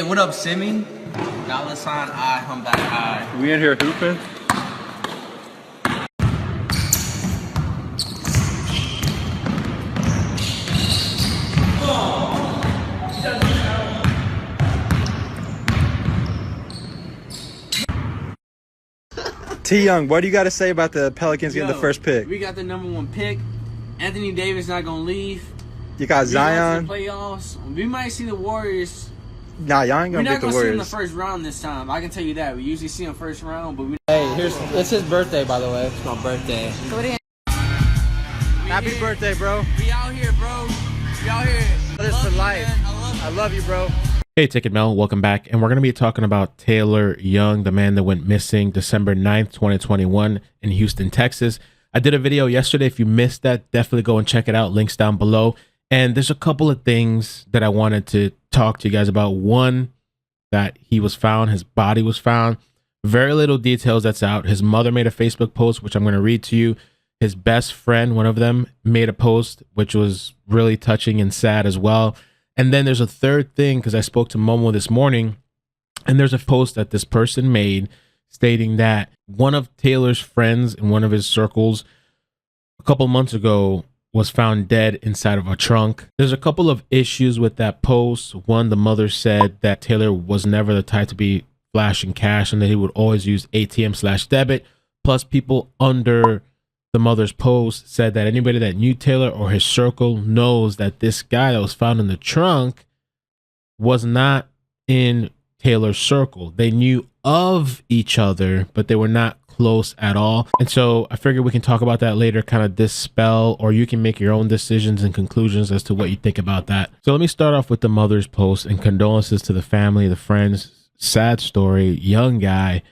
What up, Simi? $sign I, humpback I. We in here hooping? T Young, what do you got to say about the Pelicans getting the first pick? We got the #1 pick. Anthony Davis not gonna leave. You got Zion. The playoffs. We might see the Warriors. Nah, y'all ain't gonna beat the Warriors. We're not gonna see them in the first round this time. I can tell you that. We usually see them first round, but we. Hey, it's his birthday, by the way. It's my birthday. So what do you? Happy birthday, bro. We out here, bro. We out here. This is life. I love you, bro. Hey, iCkEdMeL, welcome back. And we're going to be talking about Taylour Young, the man that went missing December 9th, 2021 in Houston, Texas. I did a video yesterday. If you missed that, definitely go and check it out. Links down below. And there's a couple of things that I wanted to talk to you guys about. One, that he was found, his body was found. Very little details that's out. His mother made a Facebook post, which I'm going to read to you. His best friend, one of them, made a post, which was really touching and sad as well. And then there's a third thing, because I spoke to Momo this morning, and there's a post that this person made stating that one of Taylor's friends in one of his circles a couple months ago was found dead inside of a trunk. There's a couple of issues with that post. One, the mother said that Taylour was never the type to be flashing cash and that he would always use ATM/debit. Plus, people under the mother's post said that anybody that knew Taylour or his circle knows that this guy that was found in the trunk was not in Taylor's circle. They knew of each other, but they were not close at all. And so I figured we can talk about that later, kind of dispel, or you can make your own decisions and conclusions as to what you think about that. So let me start off with the mother's post and condolences to the family, the friends. Sad story. Young guy.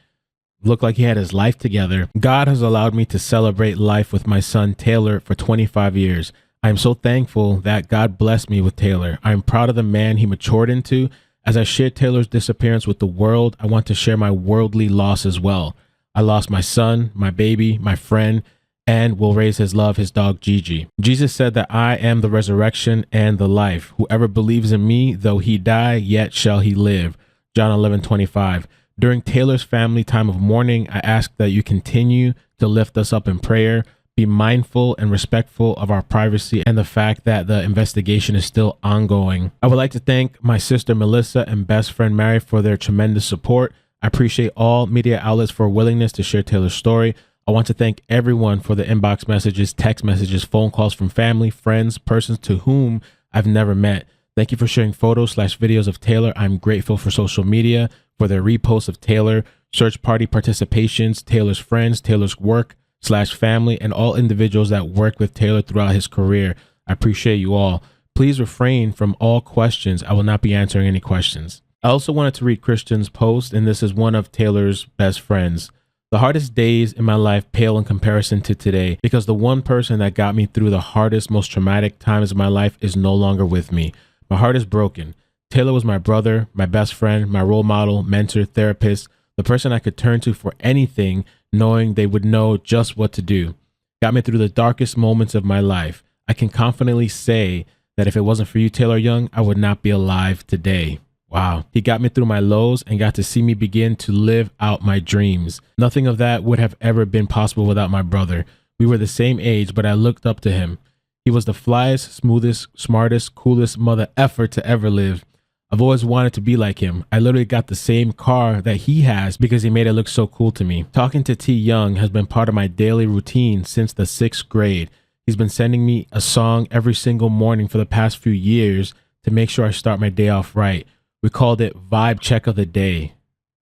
Looked like he had his life together. God has allowed me to celebrate life with my son Taylour for 25 years. I am so thankful that God blessed me with Taylour. I am proud of the man he matured into. As I share Taylour's disappearance with the world, I want to share my worldly loss as well. I lost my son, my baby, my friend, and will raise his love, his dog Gigi. Jesus said that I am the resurrection and the life. Whoever believes in me, though he die, yet shall he live. John 11:25. During Taylour's family time of mourning, I ask that you continue to lift us up in prayer, be mindful and respectful of our privacy and the fact that the investigation is still ongoing. I would like to thank my sister Melissa and best friend Mary for their tremendous support. I appreciate all media outlets for willingness to share Taylour's story. I want to thank everyone for the inbox messages, text messages, phone calls from family, friends, persons to whom I've never met. Thank you for sharing photos/videos of Taylour. I'm grateful for social media, for their reposts of Taylour, search party participations, Taylour's friends, Taylour's work/family, and all individuals that worked with Taylour throughout his career. I appreciate you all. Please refrain from all questions. I will not be answering any questions. I also wanted to read Christian's post, and this is one of Taylour's best friends. The hardest days in my life pale in comparison to today because the one person that got me through the hardest, most traumatic times of my life is no longer with me. My heart is broken. Taylour was my brother, my best friend, my role model, mentor, therapist, the person I could turn to for anything, knowing they would know just what to do. Got me through the darkest moments of my life. I can confidently say that if it wasn't for you, Taylour Young, I would not be alive today. Wow. He got me through my lows and got to see me begin to live out my dreams. Nothing of that would have ever been possible without my brother. We were the same age, but I looked up to him. He was the flyest, smoothest, smartest, coolest mother effer to ever live. I've always wanted to be like him. I literally got the same car that he has because he made it look so cool to me. Talking to T Young has been part of my daily routine since the 6th grade. He's been sending me a song every single morning for the past few years to make sure I start my day off right. We called it Vibe Check of the Day.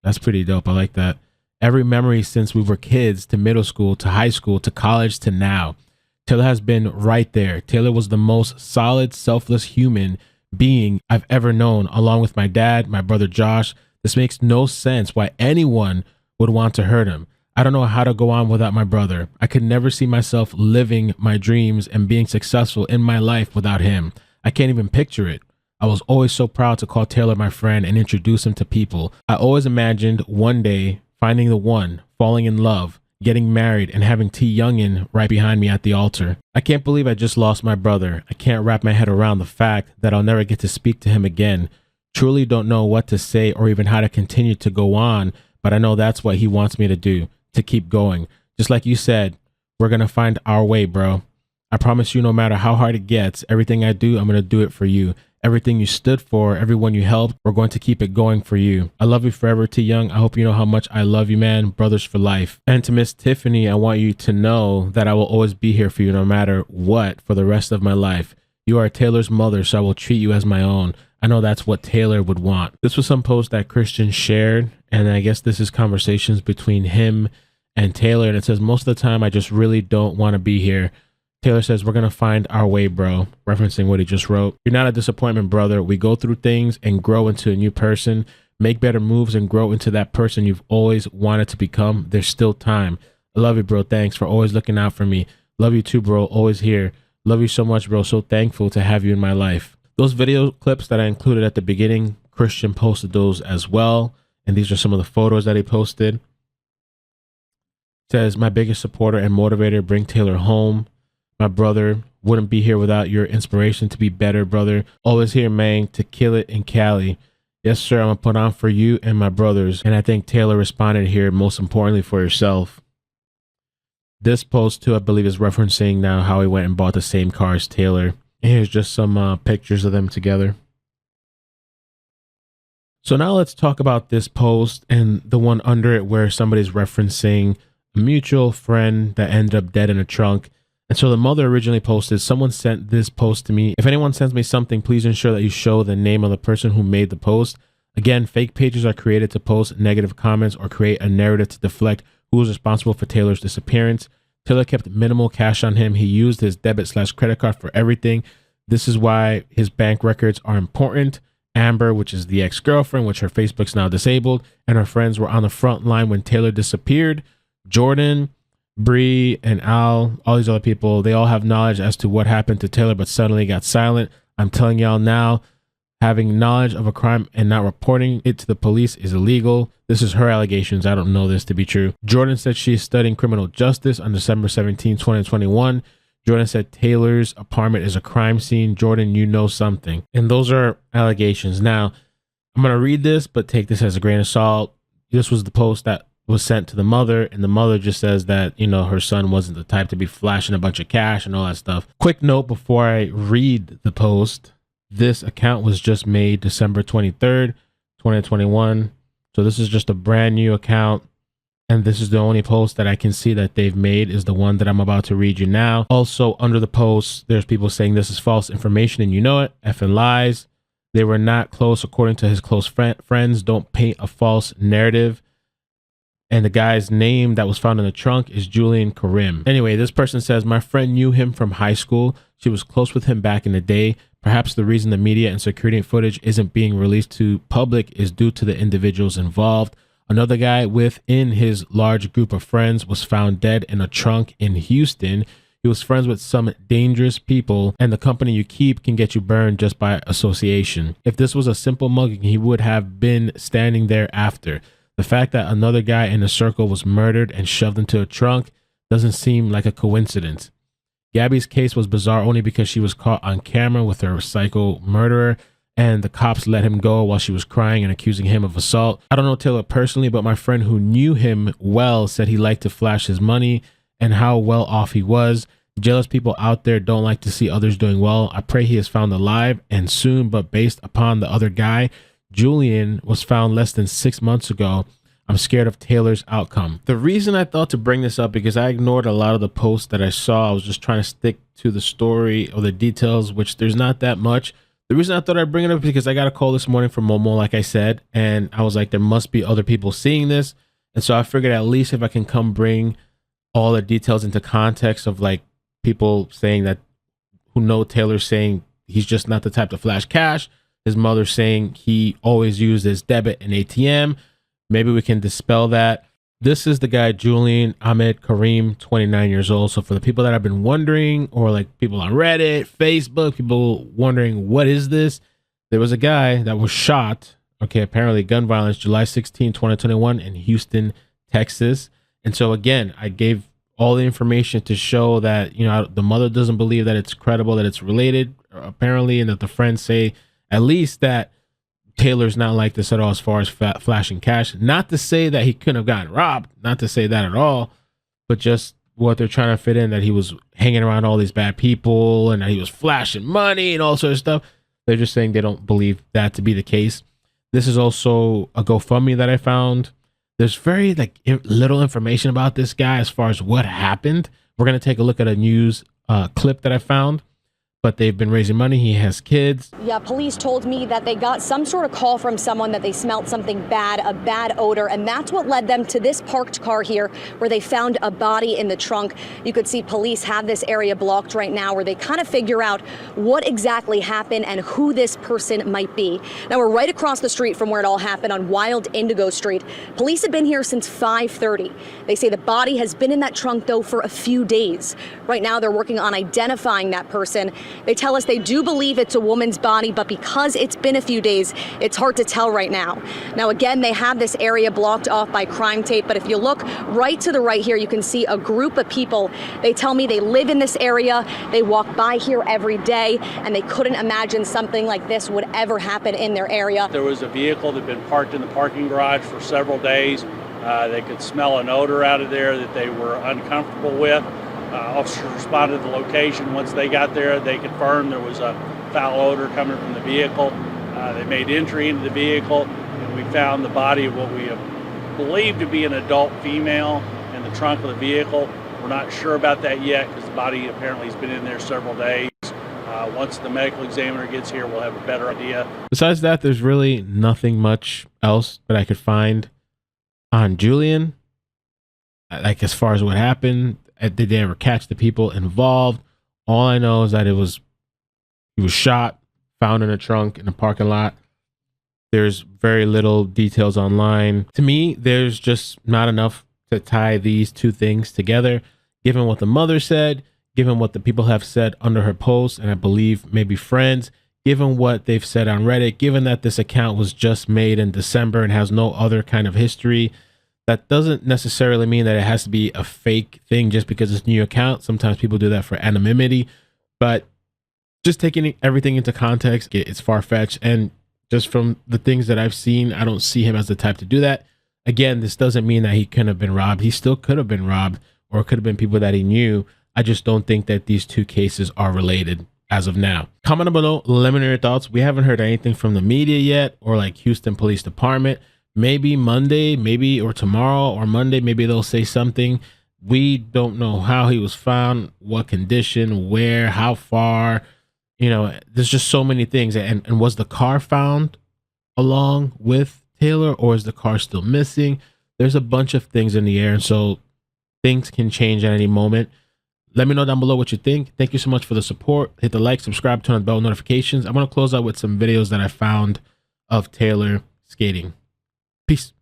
That's pretty dope. I like that. Every memory since we were kids to middle school to high school to college to now. Taylour has been right there. Taylour was the most solid, selfless human being I've ever known, along with my dad, my brother Josh. This makes no sense why anyone would want to hurt him. I don't know how to go on without my brother. I could never see myself living my dreams and being successful in my life without him. I can't even picture it. I was always so proud to call Taylour my friend and introduce him to people. I always imagined one day finding the one, falling in love, getting married, and having T Youngin right behind me at the altar. I can't believe I just lost my brother. I can't wrap my head around the fact that I'll never get to speak to him again. Truly don't know what to say or even how to continue to go on, but I know that's what he wants me to do, to keep going. Just like you said, we're going to find our way, bro. I promise you, no matter how hard it gets, everything I do, I'm going to do it for you. Everything you stood for, everyone you helped, we're going to keep it going for you. I love you forever, T Young. I hope you know how much I love you, man. Brothers for life. And to Miss Tiffany, I want you to know that I will always be here for you no matter what for the rest of my life. You are Taylor's mother, so I will treat you as my own. I know that's what Taylor would want. This was some post that Christian shared, and I guess this is conversations between him and Taylor, and it says, most of the time, I just really don't want to be here. Taylor says, we're going to find our way, bro, referencing what he just wrote. You're not a disappointment, brother. We go through things and grow into a new person, make better moves and grow into that person you've always wanted to become. There's still time. I love you, bro. Thanks for always looking out for me. Love you too, bro. Always here. Love you so much, bro. So thankful to have you in my life. Those video clips that I included at the beginning, Christian posted those as well. And these are some of the photos that he posted. It says, my biggest supporter and motivator, bring Taylor home. My brother, wouldn't be here without your inspiration to be better, brother. Always here, man, to kill it in Cali. Yes, sir, I'm going to put on for you and my brothers. And I think Taylor responded here, most importantly for yourself. This post, too, I believe is referencing now how he went and bought the same car as Taylor. And here's just some pictures of them together. So now let's talk about this post and the one under it where somebody's referencing a mutual friend that ended up dead in a trunk. And so the mother originally posted, someone sent this post to me. If anyone sends me something, please ensure that you show the name of the person who made the post. Again, fake pages are created to post negative comments or create a narrative to deflect who was responsible for Taylor's disappearance. Taylor kept minimal cash on him. He used his debit/credit card for everything. This is why his bank records are important. Amber, which is the ex-girlfriend, which her Facebook's now disabled, and her friends were on the front line when Taylor disappeared. Jordan, Bree, and Al, all these other people, they all have knowledge as to what happened to Taylor, but suddenly got silent. I'm telling y'all now, having knowledge of a crime and not reporting it to the police is illegal. This is her allegations. I don't know this to be true. Jordan said she's studying criminal justice on December 17, 2021. Jordan said Taylor's apartment is a crime scene. Jordan, you know something. And those are allegations. Now, I'm going to read this, but take this as a grain of salt. This was the post that was sent to the mother, and the mother just says that, you know, her son wasn't the type to be flashing a bunch of cash and all that stuff. Quick note before I read the post, this account was just made December 23rd, 2021. So this is just a brand new account, and this is the only post that I can see that they've made is the one that I'm about to read you now. Also, under the post, there's people saying this is false information and you know it, effing lies. They were not close according to his close friends. Don't paint a false narrative. And the guy's name that was found in the trunk is Julian Karim. Anyway, this person says, my friend knew him from high school. She was close with him back in the day. Perhaps the reason the media and security footage isn't being released to public is due to the individuals involved. Another guy within his large group of friends was found dead in a trunk in Houston. He was friends with some dangerous people, and the company you keep can get you burned just by association. If this was a simple mugging, he would have been standing there after. The fact that another guy in the circle was murdered and shoved into a trunk doesn't seem like a coincidence. Gabby's case was bizarre only because she was caught on camera with her psycho murderer, and the cops let him go while she was crying and accusing him of assault. I don't know Taylor personally, but my friend who knew him well said he liked to flash his money and how well off he was. Jealous people out there don't like to see others doing well. I pray he is found alive and soon, but based upon the other guy, Julian was found less than 6 months ago. I'm scared of Taylor's outcome. The reason I thought to bring this up because I ignored a lot of the posts that I saw. I was just trying to stick to the story or the details, which there's not that much. The reason I thought I'd bring it up is because I got a call this morning from Momo, like I said, and I was like, there must be other people seeing this. And so I figured at least if I can come bring all the details into context of like people saying that who know Taylor saying he's just not the type to flash cash. His mother saying he always used his debit and ATM. Maybe we can dispel that. This is the guy, Julian Ahmed Karim, 29 years old. So for the people that have been wondering, or like people on Reddit, Facebook, people wondering, what is this? There was a guy that was shot, okay, apparently gun violence, July 16, 2021 in Houston, Texas. And so again, I gave all the information to show that, you know, the mother doesn't believe that it's credible, that it's related, apparently, and that the friends say at least that Taylor's not like this at all as far as flashing cash. Not to say that he couldn't have gotten robbed, not to say that at all, but just what they're trying to fit in, that he was hanging around all these bad people and that he was flashing money and all sorts of stuff. They're just saying they don't believe that to be the case. This is also a GoFundMe that I found. There's very little information about this guy as far as what happened. We're going to take a look at a news clip that I found. But they've been raising money. He has kids. Yeah, police told me that they got some sort of call from someone that they smelled something bad, a bad odor, and that's what led them to this parked car here where they found a body in the trunk. You could see police have this area blocked right now where they kind of figure out what exactly happened and who this person might be. Now, we're right across the street from where it all happened on Wild Indigo Street. Police have been here since 5:30. They say the body has been in that trunk, though, for a few days. Right now, they're working on identifying that person. They tell us they do believe it's a woman's body, but because it's been a few days, it's hard to tell right now. Now, again, they have this area blocked off by crime tape, but if you look right to the right here, you can see a group of people. They tell me they live in this area, they walk by here every day, and they couldn't imagine something like this would ever happen in their area. There was a vehicle that had been parked in the parking garage for several days. They could smell an odor out of there that they were uncomfortable with. Officers responded to the location. Once they got there, they confirmed there was a foul odor coming from the vehicle. They made entry into the vehicle, and we found the body of what we believe to be an adult female in the trunk of the vehicle. We're not sure about that yet because the body apparently has been in there several days. Once the medical examiner gets here, we'll have a better idea. Besides that, there's really nothing much else that I could find on Julian. Like, as far as what happened, did they ever catch the people involved? All I know is that he was shot, found in a trunk in a parking lot. There's very little details online. To me, there's just not enough to tie these two things together, given what the mother said, given what the people have said under her post, and I believe maybe friends, given what they've said on Reddit, given that this account was just made in December and has no other kind of history. That doesn't necessarily mean that it has to be a fake thing just because it's a new account. Sometimes people do that for anonymity, but just taking everything into context, it's far-fetched. And just from the things that I've seen, I don't see him as the type to do that. Again, this doesn't mean that he couldn't have been robbed. He still could have been robbed, or it could have been people that he knew. I just don't think that these two cases are related as of now. Comment down below, let me know your thoughts. We haven't heard anything from the media yet, or like Houston Police Department. Maybe Monday, maybe, or tomorrow or Monday, maybe they'll say something. We don't know how he was found, what condition, where, how far. You know, there's just so many things. And was the car found along with Taylour, or is the car still missing? There's a bunch of things in the air, and so things can change at any moment. Let me know down below what you think. Thank you so much for the support. Hit the like, subscribe, turn on the bell notifications. I'm going to close out with some videos that I found of Taylour skating. Peace.